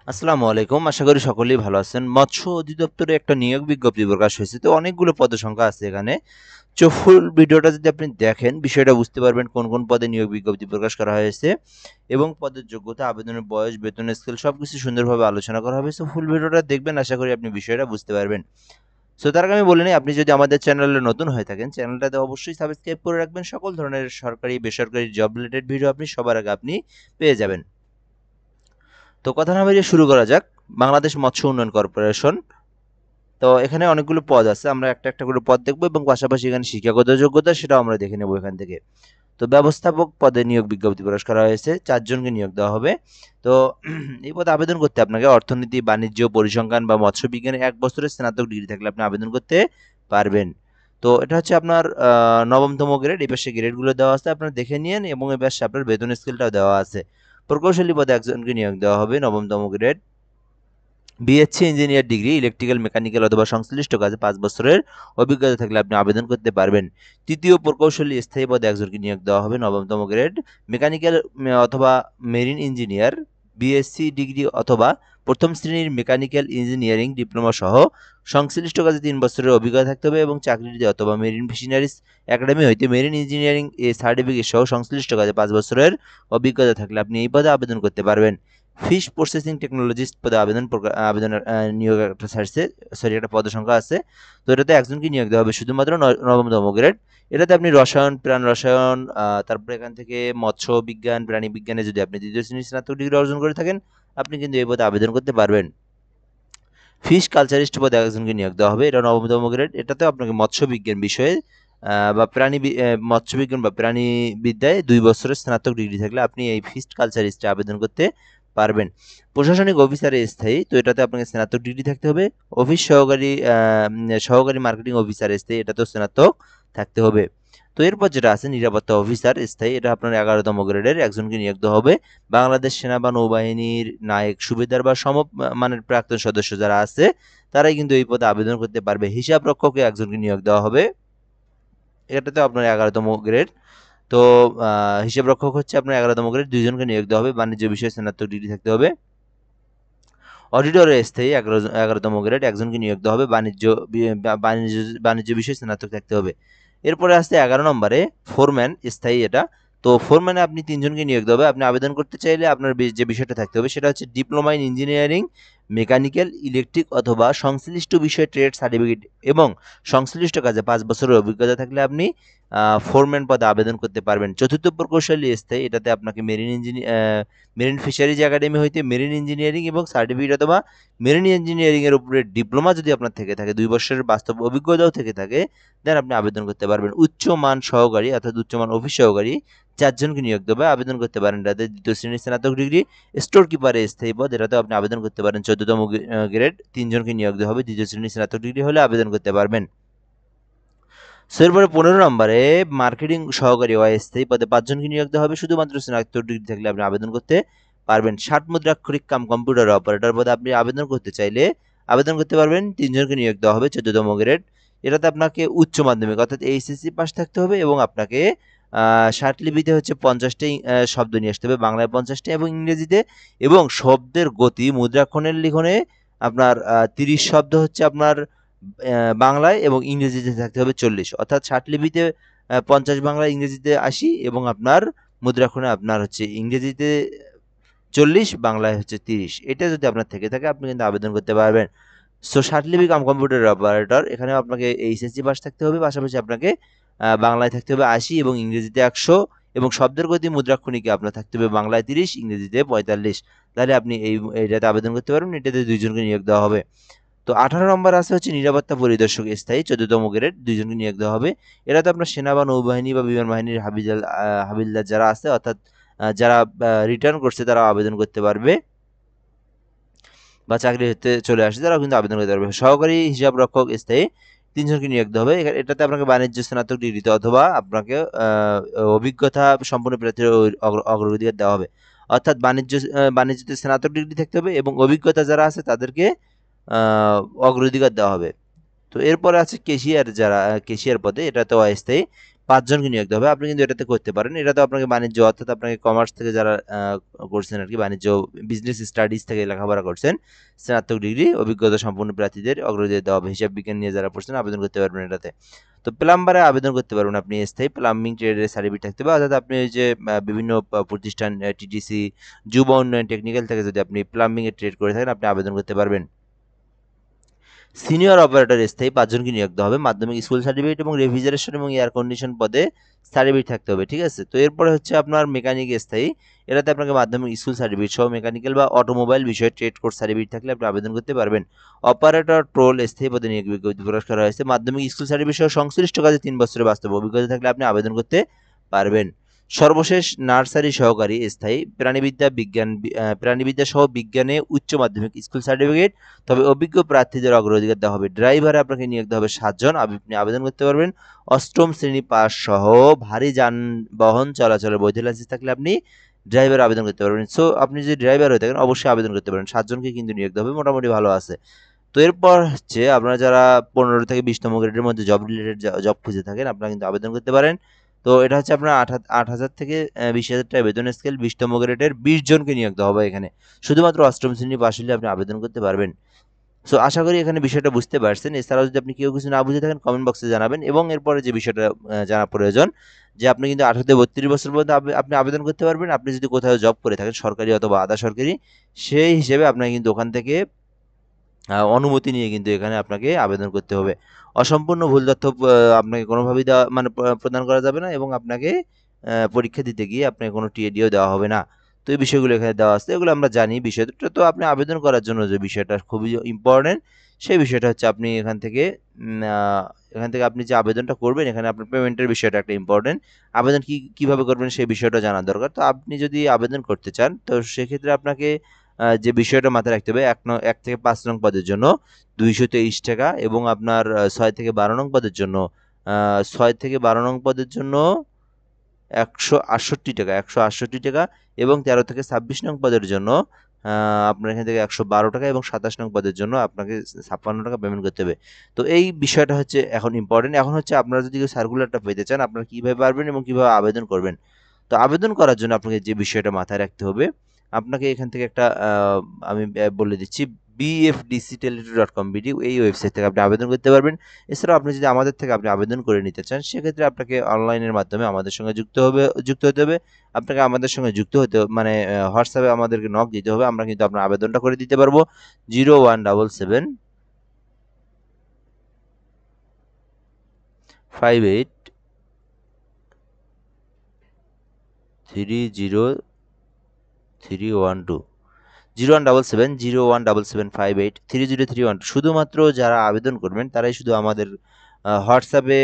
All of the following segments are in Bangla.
আসসালামু আলাইকুম। আশা করি সকলেই ভালো আছেন। মৎস্য অধিদপ্তরে একটা নিয়োগ বিজ্ঞপ্তি প্রকাশ হয়েছে। তো অনেকগুলো পদের সংখ্যা আছে এখানে। ফুল ভিডিওটা যদি আপনি দেখেন, বিষয়টা বুঝতে পারবেন কোন, কোন পদে নিয়োগ বিজ্ঞপ্তি প্রকাশ করা হয়েছে এবং পদের যোগ্যতা, আবেদনের বয়স, বেতন স্কেল সবকিছু সুন্দরভাবে আলোচনা করা হবে। সো ফুল ভিডিওটা দেখবেন, আশা করি আপনি বিষয়টা বুঝতে পারবেন। সো তার আগে আমি বলে নিই, আপনি যদি আমাদের চ্যানেলে নতুন হয়ে থাকেন, চ্যানেলটাতে অবশ্যই সাবস্ক্রাইব করে রাখবেন। সকল ধরনের সরকারি, বেসরকারি জব রিলেটেড ভিডিও আপনি সবার আগে পেয়ে যাবেন। তো কথা না বাড়িয়ে শুরু করা যাক। বাংলাদেশ মৎস্য উন্নয়ন কর্পোরেশন। তো এখানে অনেকগুলো পদ আছে, আমরা একটা একটা করে পদ দেখবো এবং পাশাপাশি এখানে শিক্ষাগত যোগ্যতা সেটাও আমরা দেখে নেবো এখান থেকে। তো ব্যবস্থাপক পদে নিয়োগ বিজ্ঞপ্তি প্রকাশ করা হয়েছে, 4 জনকে নিয়োগ দেওয়া হবে। তো এই পদে আবেদন করতে আপনাকে অর্থনীতি, বাণিজ্য, পরিসংখ্যান বা মৎস্য বিজ্ঞানে 1 বছরের স্নাতক ডিগ্রি থাকলে আপনি আবেদন করতে পারবেন। তো এটা হচ্ছে আপনার নবমতম গ্রেড। এই পাশে গ্রেডগুলো দেওয়া আছে, আপনারা দেখে নিন এবং এই পাশে আপনার বেতন স্কেলটাও দেওয়া আছে। প্রকৌশলী পদে 1 জনকে নিয়োগ দেওয়া হবে, নবমতম grade. BSc engineer degree, electrical, mechanical অথবা সংশ্লিষ্ট কাজে 5 বছরের অভিজ্ঞতা থাকলে আপনি আবেদন করতে পারবেন। তৃতীয় প্রকৌশলী স্থায়ী পদে 1 জনকে নিয়োগ দেওয়া হবে, নবমতম গ্রেড। মেকানিক্যাল অথবা মেরিন ইঞ্জিনিয়ার, বিএসসি ডিগ্রি অথবা প্রথম শ্রেণীর মেকানিক্যাল ইঞ্জিনিয়ারিং ডিপ্লোমা সহ সংশ্লিষ্ট কাজে 3 বছরের অভিজ্ঞতা থাকতে হবে এবং চাকরিতে অথবা মেরিন ফিশনারিজ একাডেমি হইতে মেরিন ইঞ্জিনিয়ারিং এ সার্টিফিকেট সহ সংশ্লিষ্ট কাজে 5 বছরের অভিজ্ঞতা থাকলে আপনি এই পদে আবেদন করতে পারবেন। ফিশ প্রসেসিং টেকনোলজিস্ট পদে আবেদনের নিয়োগ একটা ছাড়ছে, সরি একটা পদের সংখ্যা আছে। তো এটাতে 1 জনকে নিয়োগ দেওয়া হবে, শুধুমাত্র নবমতম গ্রেড। এটাতে আপনি রসায়ন, প্রাণ রসায়ন, তারপরে এখান থেকে মৎস্য বিজ্ঞান, প্রাণী বিজ্ঞানে যদি আপনি 2য় শ্রেণীর স্নাতক ডিগ্রি অর্জন করে থাকেন, আপনি কিন্তু এই পদে আবেদন করতে পারবেন। ফিশ কালচারিস্ট পদে 1 জনকে নিয়োগ দেওয়া হবে, এটা নবমতম গ্রেড। এটাতেও আপনাকে মৎস্য বিজ্ঞান বিষয়ে বা মৎস্য বিজ্ঞান বা প্রাণী বিদ্যায় 2 বছরের স্নাতক ডিগ্রি থাকলে আপনি এই ফিশ কালচারিস্টে আবেদন করতে পারবেন। প্রশাসনিক অফিসারে স্থায়ী, তো এটাতে আপনাকে স্নাতক ডিগ্রি থাকতে হবে। অফিস সহকারী, সহকারী মার্কেটিং অফিসার স্থায়ী, এটাতেও স্নাতক থাকতে হবে। তো এরপর যেটা আছে নিরাপত্তা অফিসার স্থায়ী, এটা আপনার 11তম গ্রেডের, 1 জনকে নিয়োগ দেওয়া হবে। বাংলাদেশ সেনা বা নৌবাহিনীর নায়ক, সুবেদার বা সমমানের প্রাক্তন সদস্য যারা আছে, তারাই কিন্তু এই পদে আবেদন করতে পারবে। হিসাব রক্ষকে 1 জনকে নিয়োগ দেওয়া হবে, এটাতে আপনার 11তম গ্রেড। তো হিসাব রক্ষক হচ্ছে আপনার 11তম গ্রেড, 2 জনকে নিয়োগ দেওয়া হবে, বাণিজ্য বিষয়ে স্নাতক ডিগ্রি থাকতে হবে। অডিটরে স্থায়ী, 11তম গ্রেড, 1 জনকে নিয়োগ দেওয়া হবে, বাণিজ্য বাণিজ্য বিষয়ে স্নাতক থাকতে হবে। এরপরে আসছে 11 নম্বরে ফোরম্যান স্থায়ী, এটা। তো ফোরম্যানে আপনি 3 জনকে নিয়োগ দেওয়া হবে। আপনি আবেদন করতে চাইলে আপনার যে বিষয়টা থাকতে হবে সেটা হচ্ছে diploma in engineering, mechanical, electric অথবা সংশ্লিষ্ট বিষয়ে ট্রেড সার্টিফিকেট এবং সংশ্লিষ্ট কাজে 5 বছরের অভিজ্ঞতা থাকলে আপনি ফোরম্যান পদে আবেদন করতে পারবেন। চতুর্থ প্রকৌশলী স্থায়ী, এটাতে আপনাকে মেরিন ফিশারিজ একাডেমি হইতে মেরিন ইঞ্জিনিয়ারিং এবং সার্টিফিকেট অথবা মেরিন ইঞ্জিনিয়ারিং এর উপরে ডিপ্লোমা যদি আপনার থেকে থাকে, 2 বছরের বাস্তব অভিজ্ঞতাও থেকে থাকে, দেন আপনি আবেদন করতে পারবেন। উচ্চমান সহকারী অর্থাৎ উচ্চমান অফিস সহকারী, 4 জনকে নিয়োগ দেবে, আবেদন করতে পারেন। এটাতে 2য় শ্রেণীর স্নাতক ডিগ্রি। স্টোর কিপারে স্থায়ী পদ, এটাতেও আপনি আবেদন করতে পারেন। 14তম গ্রেড, 3 জনকে নিয়োগ দেওয়া হবে, 2য় শ্রেণীর স্নাতক ডিগ্রি হলে আবেদন করতে পারবেন। সো এরপরে 15 নম্বরে মার্কেটিং সহকারী অস্থায়ী পদে 5 জনকে নিয়োগ দেওয়া হবে, শুধুমাত্র স্নাতক ডিগ্রি থাকলে আপনি আবেদন করতে পারবেন। 60 মুদ্রাক্ষরিক কাম কম্পিউটার অপারেটর পদে আপনি আবেদন করতে চাইলে আবেদন করতে পারবেন, 3 জনকে নিয়োগ দেওয়া হবে, 14তম গ্রেড। এটাতে আপনাকে উচ্চ মাধ্যমিক অর্থাৎ এইচএসসি পাস থাকতে হবে এবং আপনাকে ষাটলিপিতে হচ্ছে 50টি শব্দ নিয়ে আসতে হবে, বাংলায় 50টি এবং ইংরেজিতে, এবং শব্দের গতি মুদ্রাক্ষরের লিখনে আপনার 30 শব্দ হচ্ছে আপনার বাংলায় এবং ইংরেজিতে থাকতে হবে 40, অর্থাৎ ষাটলিপিতে 50, বাংলায় ইংরেজিতে 80 এবং আপনার মুদ্রাক্ষরে আপনার হচ্ছে ইংরেজিতে 40, বাংলায় হচ্ছে 30। এটা যদি আপনার থেকে থাকে আপনি কিন্তু আবেদন করতে পারবেন। সো ষাটলিপি কাম কম্পিউটার অপারেটর, এখানেও আপনাকে এইচএসসি পাস থাকতে হবে, পাশাপাশি আপনাকে বাংলায় থাকতে হবে 80 এবং ইংরেজিতে 100, এবং শব্দের গতি মুদ্রাক্ষরিকে আপনার থাকতে হবে বাংলায় 30, ইংরেজিতে 45। তাহলে আপনি এইটাতে আবেদন করতে পারবেন, এটাতে 2 জনকে নিয়োগ দেওয়া হবে। তো 18 নম্বর আছে হচ্ছে নিরাপত্তা পরিদর্শক স্থায়ী, 14তম গ্রেড, 2 জনকে নিয়োগ দেওয়া হবে। এরা তো আপনার সেনা বা নৌবাহিনী বা বিমান বাহিনীর হাবিলদার যারা আছে, অর্থাৎ যারা রিটার্ন করছে তারা আবেদন করতে পারবে, বা চাকরি হতে চলে আসে তারাও কিন্তু আবেদন করতে পারবে। সহকারী হিসাব রক্ষক স্থায়ী, 3 জনকে নিয়োগ দেওয়া হবে। এটাতে আপনাকে বাণিজ্য স্নাতক ডিগ্রিতে অথবা আপনাকে অভিজ্ঞতা সম্পন্ন প্রার্থীর অগ্রাধিকার দেওয়া হবে, অর্থাৎ বাণিজ্যতে স্নাতক ডিগ্রি থাকতে হবে এবং অভিজ্ঞতা যারা আছে তাদেরকে অগ্রাধিকার দেওয়া হবে। তো এরপরে আছে ক্যাশিয়ার, যারা ক্যাশিয়ার পদে, এটা তো অস্থায়ী, 5 জনকে নিয়োগ দেওয়া হবে। আপনি কিন্তু এটাতে করতে পারেন। এটাতে আপনাকে বাণিজ্য অর্থাৎ আপনাকে কমার্স থেকে যারা করছেন আরকি, বাণিজ্য বিজনেস স্টাডিজ থেকে লেখাপড়া করছেন, স্নাতক ডিগ্রি অভিজ্ঞতা সম্পন্ন প্রার্থীদের অগ্রাধিকার দেওয়া হবে। হিসাব বিজ্ঞান নিয়ে যারা পড়ছেন আবেদন করতে পারবেন এটাতে। তো প্লাম্বারে আবেদন করতে পারবেন আপনি স্থায়ী প্লাম্বিং ট্রেডের সার্টিফিকেট থাকতে হবে, অর্থাৎ আপনি ওই যে বিভিন্ন প্রতিষ্ঠান টিটিসি, যুব উন্নয়ন টেকনিক্যাল থেকে যদি আপনি প্লাম্বিং এর ট্রেড করে থাকেন আপনি আবেদন করতে পারবেন। সিনিয়র অপারেটর স্থায়ী 5 জনকে নিয়োগ দেওয়া হবে। মাধ্যমিক স্কুল সার্টিফিকেট এবং রেফ্রিজারেশন এবং এয়ার কন্ডিশন পদে সার্টিফিকেট থাকতে হবে, ঠিক আছে? তো এরপরে হচ্ছে আপনার মেকানিক স্থায়ী, এটাতে আপনাকে মাধ্যমিক স্কুল সার্টিফিকেট সহ মেকানিক্যাল বা অটোমোবাইল বিষয়ে ট্রেড কোর্স সার্টিফিকেট থাকলে আপনি আবেদন করতে পারবেন। অপারেটর টোল স্থায়ী পদে নিয়োগ বিজ্ঞপ্তি প্রকাশ করা হয়েছে। মাধ্যমিক স্কুল সার্টিফিকেট সহ সংশ্লিষ্ট কাজে 3 বছরের বাস্তব অভিজ্ঞতা থাকলে আপনি আবেদন করতে পারবেন। সর্বশেষ নার্সারি সহকারী স্থায়ী প্রাণীবিদ্যা সহ বিজ্ঞানে উচ্চ মাধ্যমিক স্কুল সার্টিফিকেট, তবে অভিজ্ঞ প্রার্থীদের অগ্রাধিকার দেওয়া হবে। ড্রাইভারে আপনাকে নিয়োগ দেওয়া হবে 7 জন, আপনি আবেদন করতে পারবেন। অষ্টম শ্রেণী পাস সহ ভারী যানবাহন চলাচলের বৈধ লাইসেন্স থাকলে আপনি ড্রাইভার আবেদন করতে পারবেন। সো আপনি যদি ড্রাইভার হয়ে থাকেন অবশ্যই আবেদন করতে পারেন। 7 জনকে কিন্তু নিয়োগ দেওয়া হবে, মোটামুটি ভালো আছে। তো এরপর হচ্ছে আপনারা যারা 15 থেকে 20তম গ্রেডের মধ্যে জব রিলেটেড জব খুঁজে থাকেন আপনারা কিন্তু আবেদন করতে পারেন। তো এটা হচ্ছে আপনার 8,000 থেকে 20,000 টাকা বেতন স্কেল, 20তম গ্রেডের 20 জনকে নিয়োগ দেওয়া হবে এখানে। শুধুমাত্র অষ্টম শ্রেণী পাশ হলে আপনি আবেদন করতে পারবেন। সো আশা করি এখানে বিষয়টা বুঝতে পারছেন। এছাড়াও যদি আপনি কেউ কিছু না বুঝে থাকেন কমেন্ট বক্সে জানাবেন, এবং এরপরে যে বিষয়টা জানা প্রয়োজন যে আপনি কিন্তু 18 থেকে 32 বছর পর্যন্ত আপনি আবেদন করতে পারবেন। আপনি যদি কোথাও জব করে থাকেন সরকারি অথবা আধা সরকারি, সেই হিসেবে আপনাকে কিন্তু ওখান থেকে অনুমতি নিয়ে কিন্তু এখানে আপনাকে আবেদন করতে হবে। অসম্পূর্ণ ভুল তথ্য আপনাকে কোনোভাবেই দেওয়া মানে প্রদান করা যাবে না, এবং আপনাকে পরীক্ষা দিতে গিয়ে আপনাকে কোনো টিএডিও দেওয়া হবে না। তো এই বিষয়গুলো এখানে দেওয়া আছে, এগুলো আমরা জানি বিষয়টা। তো আপনি আবেদন করার জন্য যে বিষয়টা খুবই ইম্পর্টেন্ট, সেই বিষয়টা হচ্ছে আপনি এখান থেকে আপনি যে আবেদনটা করবেন এখানে আপনার পেমেন্টের বিষয়টা একটা ইম্পর্টেন্ট। আবেদন কিভাবে করবেন সেই বিষয়টা জানা দরকার। তো আপনি যদি আবেদন করতে চান তো সেক্ষেত্রে আপনাকে যে বিষয়টা মাথায় রাখতে হবে, 1 থেকে 5 নং পদের জন্য 223 টাকা, এবং আপনার 6 থেকে 12 নং পদের জন্য 6 থেকে 12 নং পদের জন্য 168 টাকা, 168 টাকা, এবং 13 থেকে 26 নং পদের জন্য আপনার এখান থেকে 112 টাকা, এবং 27 নং পদের জন্য আপনাকে 56 টাকা পেমেন্ট করতে হবে। তো এই বিষয়টা হচ্ছে এখন ইম্পর্টেন্ট। এখন হচ্ছে আপনারা যদি সার্কুলারটা পেতে চান আপনারা কিভাবে পারবেন এবং কিভাবে আবেদন করবেন। তো আবেদন করার জন্য আপনাকে যে বিষয়টা মাথায় রাখতে হবে, আপনাকে এখান থেকে একটা আমি বলে দিচ্ছি, bfdctelevision.com.bd এই ওয়েবসাইট থেকে আপনি আবেদন করতে পারবেন। এছাড়াও আপনি যদি আমাদের থেকে আপনি আবেদন করে নিতে চান সেক্ষেত্রে আপনাকে অনলাইনের মাধ্যমে আমাদের সঙ্গে যুক্ত হতে হবে। আপনাকে আমাদের সঙ্গে যুক্ত হতে মানে হোয়াটসঅ্যাপে আমাদেরকে নক দিতে হবে, আমরা কিন্তু আপনার আবেদনটা করে দিতে পারবো। 0177 58 30312 0177 শুধুমাত্র যারা আবেদন করবেন তারাই শুধু আমাদের হোয়াটসঅ্যাপে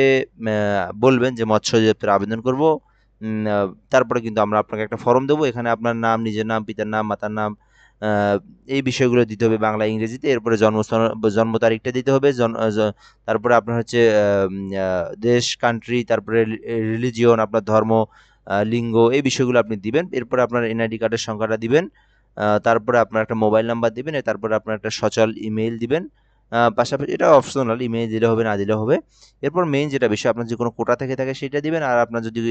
বলবেন যে মৎস্য অধিদপ্তরে আবেদন করব। তারপরে কিন্তু আমরা আপনাকে একটা ফর্ম দেবো, এখানে আপনার নাম, নিজের নাম, পিতার নাম, মাতার নাম, এই বিষয়গুলো দিতে হবে বাংলা ইংরেজিতে। এরপরে জন্ম তারিখটা দিতে হবে, তারপরে আপনার হচ্ছে দেশ, কান্ট্রি, তারপরে রিলিজিয়ন, আপনার ধর্ম, লিঙ্গ, এই বিষয়গুলো আপনি দিবেন। এরপরে আপনার এনআইডি কার্ডের সংখ্যাটা দিবেন, তারপরে আপনার একটা মোবাইল নাম্বার দিবেন, তারপরে আপনার একটা সচল ইমেইল দিবেন। পাশাপাশি এটা অপশনাল, ইমেইল দিলে হবে না দিলেও হবে। এরপর মেইন যেটা বিষয়, আপনার যে কোনো কোটা থেকে থাকে সেটা দিবেন, আর আপনার যদি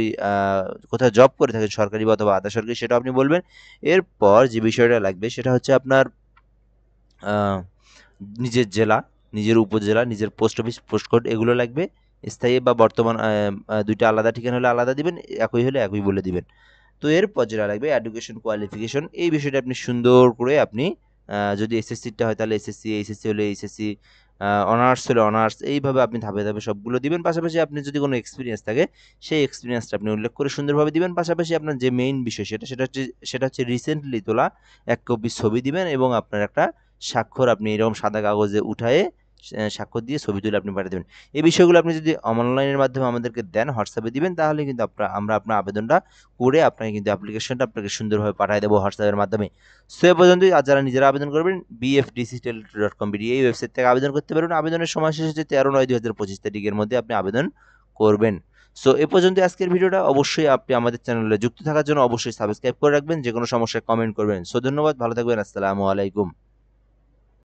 কোথাও জব করে থাকেন সরকারি বা অথবা আধা সরকারি সেটা আপনি বলবেন। এরপর যে বিষয়টা লাগবে সেটা হচ্ছে আপনার নিজের জেলা, নিজের উপজেলা, নিজের পোস্ট অফিস পোস্ট কোড এগুলো লাগবে। স্থায়ী বা বর্তমান দুইটা আলাদা ঠিকানা হলে আলাদা দিবেন, একই হলে একই বলে দিবেন। তো এরপর যেটা লাগবে এডুকেশন কোয়ালিফিকেশন, এই বিষয়টা আপনি সুন্দর করে আপনি যদি এসএসসিটা হয় তাহলে এসএসসি, এইচএসসি হলে এইচএসসি, অনার্স হলে অনার্স, এইভাবে আপনি ধাপে ধাপে সবগুলো দিবেন। পাশাপাশি আপনি যদি কোনো এক্সপিরিয়েন্স থাকে সেই এক্সপিরিয়েন্সটা আপনি উল্লেখ করে সুন্দরভাবে দিবেন। পাশাপাশি আপনার যে মেইন বিষয় সেটা হচ্ছে রিসেন্টলি তোলা 1 কপি ছবি দিবেন, এবং আপনার একটা স্বাক্ষর আপনি এরকম সাদা কাগজে উঠায়ে স্বাক্ষর দিয়ে ছবি তুলে আপনি পাঠিয়ে দেবেন। এই বিষয়গুলো আপনি যদি অনলাইনের মাধ্যমে আমাদেরকে দেন, হোয়াটসঅ্যাপে দিবেন, তাহলে কিন্তু আমরা আপনার আবেদনটা করে আপনাকে কিন্তু অ্যাপ্লিকেশনটা আপনাকে সুন্দরভাবে পাঠিয়ে দেবো হোয়াটসঅ্যাপের মাধ্যমে। সো এ পর্যন্তই। আর যারা নিজেরা আবেদন করবেন bfdctel.com.bd এই ওয়েবসাইট থেকে আবেদন করতে পারবেন। আবেদনের সময় শেষ হচ্ছে 13/9/2025 তারিখের মধ্যে আপনি আবেদন করবেন। সো এ পর্যন্ত আজকের ভিডিওটা। অবশ্যই আপনি আমাদের চ্যানেলে যুক্ত থাকার জন্য অবশ্যই সাবস্ক্রাইব করে রাখবেন, যে কোনো সমস্যায় কমেন্ট করবেন। সো ধন্যবাদ, ভালো থাকবেন, আসসালামু আলাইকুম।